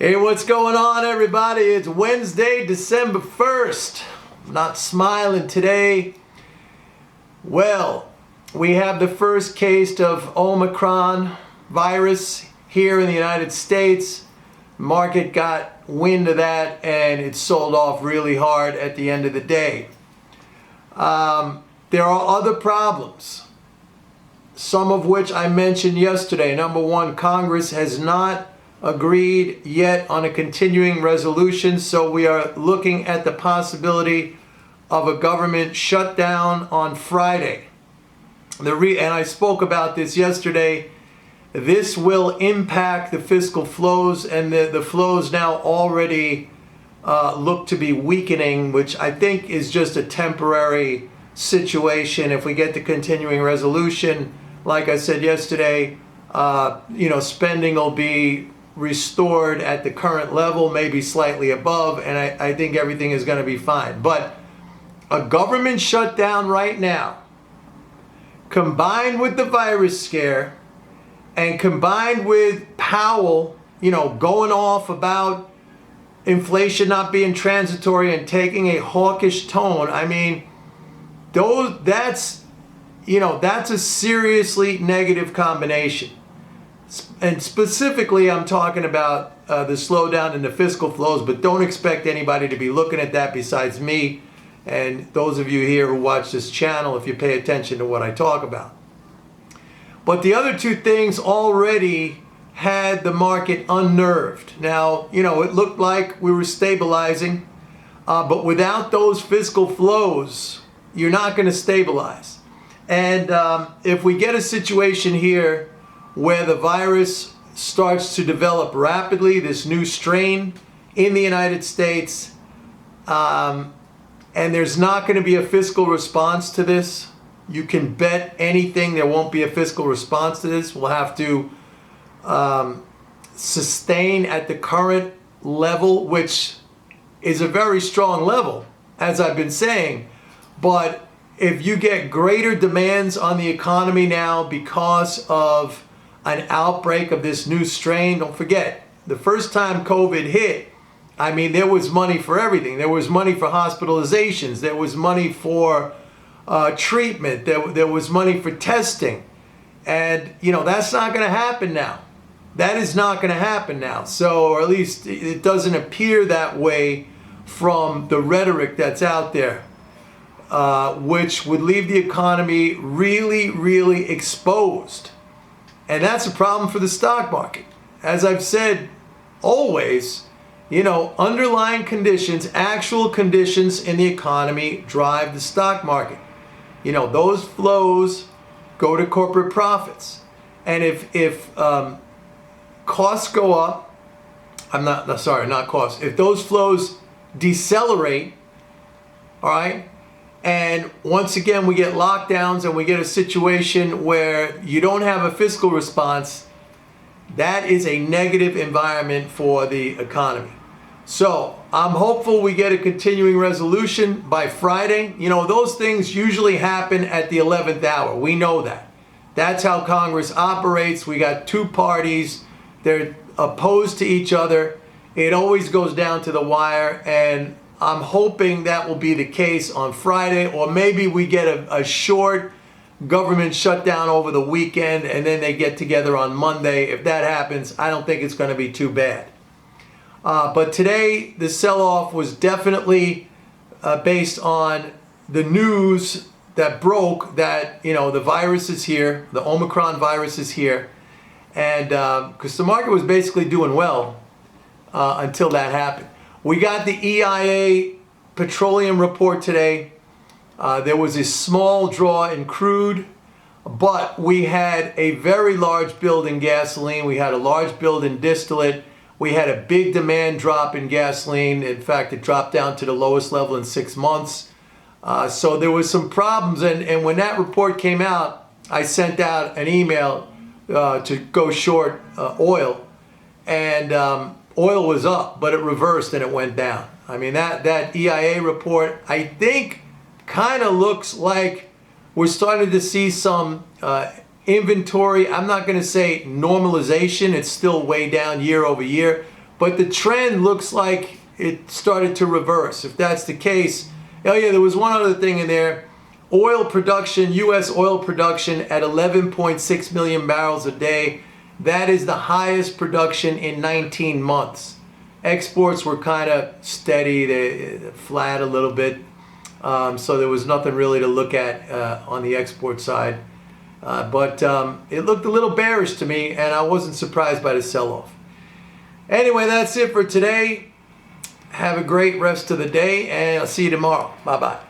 Hey, what's going on, everybody? It's Wednesday, December 1st. I'm not smiling today. Well, we have the first case of Omicron virus here in the United States. Market got wind of that and it sold off really hard at the end of the day. There are other problems, some of which I mentioned yesterday. Number one, Congress has not agreed yet on a continuing resolution, so we are looking at the possibility of a government shutdown on Friday. And I spoke about this yesterday. This will impact the fiscal flows, and the flows now already look to be weakening, which I think is just a temporary situation. If we get the continuing resolution, like I said yesterday, spending will be restored at the current level, maybe slightly above, and I think everything is going to be fine. But a government shutdown right now, combined with the virus scare, and combined with Powell, going off about inflation not being transitory and taking a hawkish tone, I mean, that's a seriously negative combination. And specifically, I'm talking about the slowdown in the fiscal flows, but don't expect anybody to be looking at that besides me and those of you here who watch this channel, if you pay attention to what I talk about. But the other two things already had the market unnerved. Now, it looked like we were stabilizing, but without those fiscal flows, you're not going to stabilize. And if we get a situation here where the virus starts to develop rapidly, this new strain in the United States, and there's not going to be a fiscal response to this, you can bet anything there won't be a fiscal response to this. We'll have to sustain at the current level, which is a very strong level, as I've been saying. But if you get greater demands on the economy now because of an outbreak of this new strain, don't forget, the first time COVID hit, I mean, there was money for everything. There was money for hospitalizations. There was money for treatment. There was money for testing. And, that's not going to happen now. That is not going to happen now. So, or at least it doesn't appear that way from the rhetoric that's out there, which would leave the economy really, really exposed. And that's a problem for the stock market. As I've said always, underlying conditions, actual conditions in the economy drive the stock market. Those flows go to corporate profits. And if costs go up, not costs, if those flows decelerate, all right, and once again, we get lockdowns and we get a situation where you don't have a fiscal response, that is a negative environment for the economy. So I'm hopeful we get a continuing resolution by Friday. Those things usually happen at the 11th hour. We know that. That's how Congress operates. We got two parties. They're opposed to each other. It always goes down to the wire, and I'm hoping that will be the case on Friday, or maybe we get a short government shutdown over the weekend and then they get together on Monday. If that happens, I don't think it's going to be too bad. But today, the sell-off was definitely based on the news that broke that, the virus is here, the Omicron virus is here. And because the market was basically doing well until that happened. We got the EIA petroleum report today. There was a small draw in crude, but we had a very large build in gasoline. We had a large build in distillate. We had a big demand drop in gasoline. In fact, it dropped down to the lowest level in 6 months. So there was some problems. And when that report came out, I sent out an email to go short oil. And oil was up, but it reversed and it went down. I mean, that EIA report, I think, kind of looks like we're starting to see some inventory. I'm not going to say normalization. It's still way down year over year, but the trend looks like it started to reverse. If that's the case, oh yeah, there was one other thing in there. Oil production, U.S. oil production at 11.6 million barrels a day. That is the highest production in 19 months. Exports were kind of steady, they flat a little bit. So there was nothing really to look at on the export side. But it looked a little bearish to me, and I wasn't surprised by the sell-off. Anyway, that's it for today. Have a great rest of the day, and I'll see you tomorrow. Bye-bye.